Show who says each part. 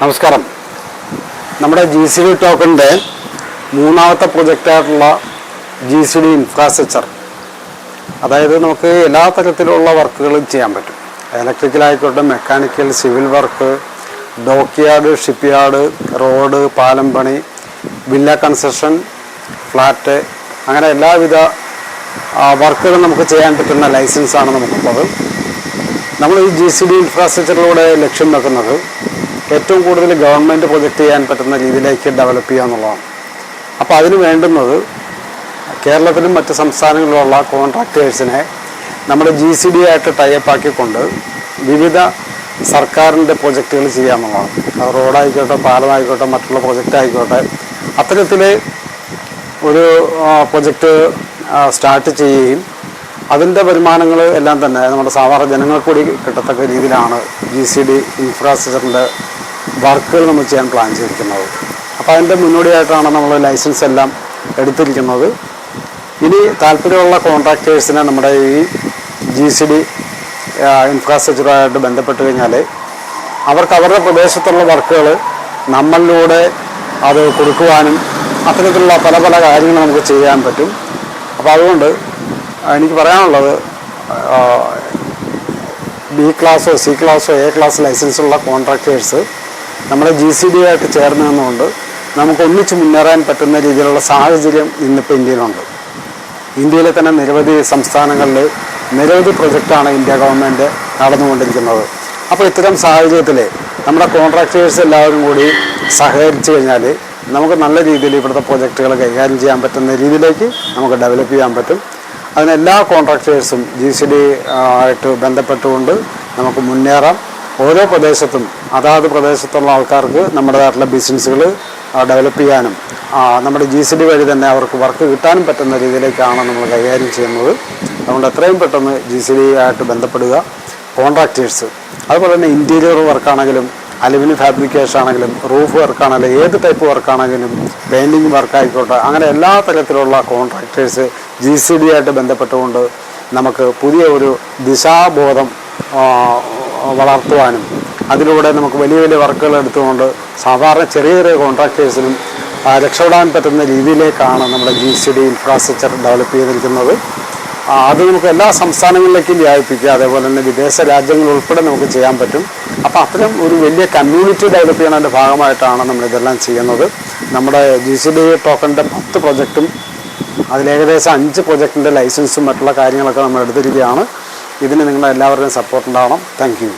Speaker 1: നമസ്കാരം. നമ്മുടെ GCD ടോക്കണിൻ്റെ മൂന്നാമത്തെ പ്രൊജക്റ്റായിട്ടുള്ള GCD ഇൻഫ്രാസ്ട്രക്ചർ, അതായത് നമുക്ക് എല്ലാ തരത്തിലുള്ള വർക്കുകളും ചെയ്യാൻ പറ്റും. ഇലക്ട്രിക്കലായിക്കോട്ടെ, mechanical, civil work, dockyard, shipyard, road, പാലം പണി, വില്ല കൺസ്ട്രക്ഷൻ, ഫ്ലാറ്റ്, അങ്ങനെ എല്ലാവിധ വർക്കുകളും നമുക്ക് ചെയ്യാൻ പറ്റുന്ന ലൈസൻസാണ് നമുക്കുള്ളത്. നമ്മൾ ഈ GCD ഇൻഫ്രാസ്ട്രക്ചറിലൂടെ ലക്ഷ്യം വെക്കുന്നത് ഏറ്റവും കൂടുതൽ ഗവൺമെൻറ് പ്രൊജക്റ്റ് ചെയ്യാൻ പറ്റുന്ന രീതിയിലേക്ക് ഡെവലപ്പ് ചെയ്യുക എന്നുള്ളതാണ്. അപ്പോൾ അതിന് വേണ്ടുന്നത് കേരളത്തിലും മറ്റ് സംസ്ഥാനങ്ങളിലുള്ള കോൺട്രാക്ടേഴ്സിനെ നമ്മുടെ GCD ആയിട്ട് ടൈപ്പ് ആക്കിക്കൊണ്ട് വിവിധ സർക്കാരിൻ്റെ പ്രൊജക്റ്റുകൾ ചെയ്യുക എന്നുള്ളതാണ്. അത് റോഡായിക്കോട്ടെ, പാലമായിക്കോട്ടെ, മറ്റുള്ള പ്രൊജക്റ്റ് ആയിക്കോട്ടെ, അത്തരത്തിൽ ഒരു പ്രൊജക്റ്റ് സ്റ്റാർട്ട് ചെയ്യുകയും അതിൻ്റെ വരുമാനങ്ങൾ എല്ലാം തന്നെ നമ്മുടെ സാധാരണ ജനങ്ങൾക്ക് കൂടി കിട്ടത്തക്ക രീതിയിലാണ് GCD ഇൻഫ്രാസ്ട്രക്ചറിൻ്റെ വർക്കുകൾ നമ്മൾ ചെയ്യാൻ പ്ലാൻ ചെയ്തിരിക്കുന്നത്. അപ്പോൾ അതിൻ്റെ മുന്നോടിയായിട്ടാണ് നമ്മൾ ലൈസൻസ് എല്ലാം എടുത്തിരിക്കുന്നത്. ഇനി താല്പര്യമുള്ള കോൺട്രാക്ടേഴ്സിനെ നമ്മുടെ ഈ GCD ഇൻഫ്രാസ്ട്രക്ചറുമായിട്ട് ബന്ധപ്പെട്ട് കഴിഞ്ഞാൽ അവർക്ക് അവരുടെ പ്രദേശത്തുള്ള വർക്കുകൾ നമ്മളിലൂടെ അത് കൊടുക്കുവാനും അത്തരത്തിലുള്ള പല പല കാര്യങ്ങൾ നമുക്ക് ചെയ്യാൻ പറ്റും. അപ്പോൾ അതുകൊണ്ട് എനിക്ക് പറയാനുള്ളത്, B ക്ലാസ്സോ C ക്ലാസ്സോ A ക്ലാസ് ലൈസൻസുള്ള കോൺട്രാക്ടേഴ്സ് നമ്മുടെ GCD ആയിട്ട് ചേർന്ന് നിന്നുകൊണ്ട് നമുക്ക് ഒന്നിച്ച് മുന്നേറാൻ പറ്റുന്ന രീതിയിലുള്ള സാഹചര്യം ഇന്നിപ്പോൾ ഇന്ത്യയിലുണ്ട്. ഇന്ത്യയിലെ തന്നെ നിരവധി സംസ്ഥാനങ്ങളിൽ നിരവധി പ്രൊജക്റ്റാണ് ഇന്ത്യ ഗവൺമെൻറ് നടന്നുകൊണ്ടിരിക്കുന്നത്. അപ്പോൾ ഇത്തരം സാഹചര്യത്തിൽ നമ്മുടെ കോൺട്രാക്ടേഴ്സ് എല്ലാവരും കൂടി സഹകരിച്ചു കഴിഞ്ഞാൽ നമുക്ക് നല്ല രീതിയിൽ ഇവിടുത്തെ പ്രൊജക്റ്റുകൾ കൈകാര്യം ചെയ്യാൻ പറ്റുന്ന രീതിയിലേക്ക് നമുക്ക് ഡെവലപ്പ് ചെയ്യാൻ പറ്റും. അതിനെല്ലാ കോൺട്രാക്ടേഴ്സും GCD ആയിട്ട് ബന്ധപ്പെട്ടുകൊണ്ട് നമുക്ക് മുന്നേറാം. ഓരോ പ്രദേശത്തും അതാത് പ്രദേശത്തുള്ള ആൾക്കാർക്ക് നമ്മുടേതായിട്ടുള്ള ബിസിനസ്സുകൾ ഡെവലപ്പ് ചെയ്യാനും നമ്മുടെ GCD വഴി തന്നെ അവർക്ക് വർക്ക് കിട്ടാനും പറ്റുന്ന രീതിയിലേക്കാണ് നമ്മൾ കൈകാര്യം ചെയ്യുന്നത്. അതുകൊണ്ട് എത്രയും പെട്ടെന്ന് GCD ആയിട്ട് ബന്ധപ്പെടുക കോൺട്രാക്ടേഴ്സ്. അതുപോലെ തന്നെ ഇൻറ്റീരിയർ വർക്കാണെങ്കിലും, അലുമിനിയം ഫാബ്രിക്കേഷൻ ആണെങ്കിലും, റൂഫ് വർക്കാണെങ്കിലും, ഏത് ടൈപ്പ് വർക്കാണെങ്കിലും, പെയിൻറ്റിങ് വർക്കായിക്കോട്ടെ, അങ്ങനെ എല്ലാ തരത്തിലുള്ള കോൺട്രാക്ടേഴ്സ് GCD ആയിട്ട് ബന്ധപ്പെട്ടുകൊണ്ട് നമുക്ക് പുതിയ ഒരു ദിശാബോധം വളർത്തുവാനും അതിലൂടെ നമുക്ക് വലിയ വലിയ വർക്കുകൾ എടുത്തുകൊണ്ട് സാധാരണ ചെറിയ ചെറിയ കോൺട്രാക്ടേഴ്സിനും രക്ഷപ്പെടാൻ പറ്റുന്ന രീതിയിലേക്കാണ് നമ്മുടെ GCD ഇൻഫ്രാസ്ട്രക്ചർ ഡെവലപ്പ് ചെയ്തിരിക്കുന്നത്. അത് നമുക്ക് എല്ലാ സംസ്ഥാനങ്ങളിലേക്കും വ്യാപിപ്പിക്കുക, അതേപോലെ തന്നെ വിദേശ രാജ്യങ്ങൾ ഉൾപ്പെടെ നമുക്ക് ചെയ്യാൻ പറ്റും. അപ്പോൾ അത്തരം ഒരു വലിയ കമ്മ്യൂണിറ്റി ഡെവലപ്പ് ചെയ്യുന്നതിൻ്റെ ഭാഗമായിട്ടാണ് നമ്മളിതെല്ലാം ചെയ്യുന്നത്. നമ്മുടെ GCD ടോക്കണിൻ്റെ 10 പ്രൊജക്റ്റും അതിലേകദേശം 5 പ്രൊജക്റ്റിൻ്റെ ലൈസൻസും മറ്റുള്ള കാര്യങ്ങളൊക്കെ നമ്മൾ എടുത്തിരിക്കുകയാണ്. ഇതിന് നിങ്ങളുടെ എല്ലാവരുടെയും സപ്പോർട്ട് ഉണ്ടാവണം. Thank you.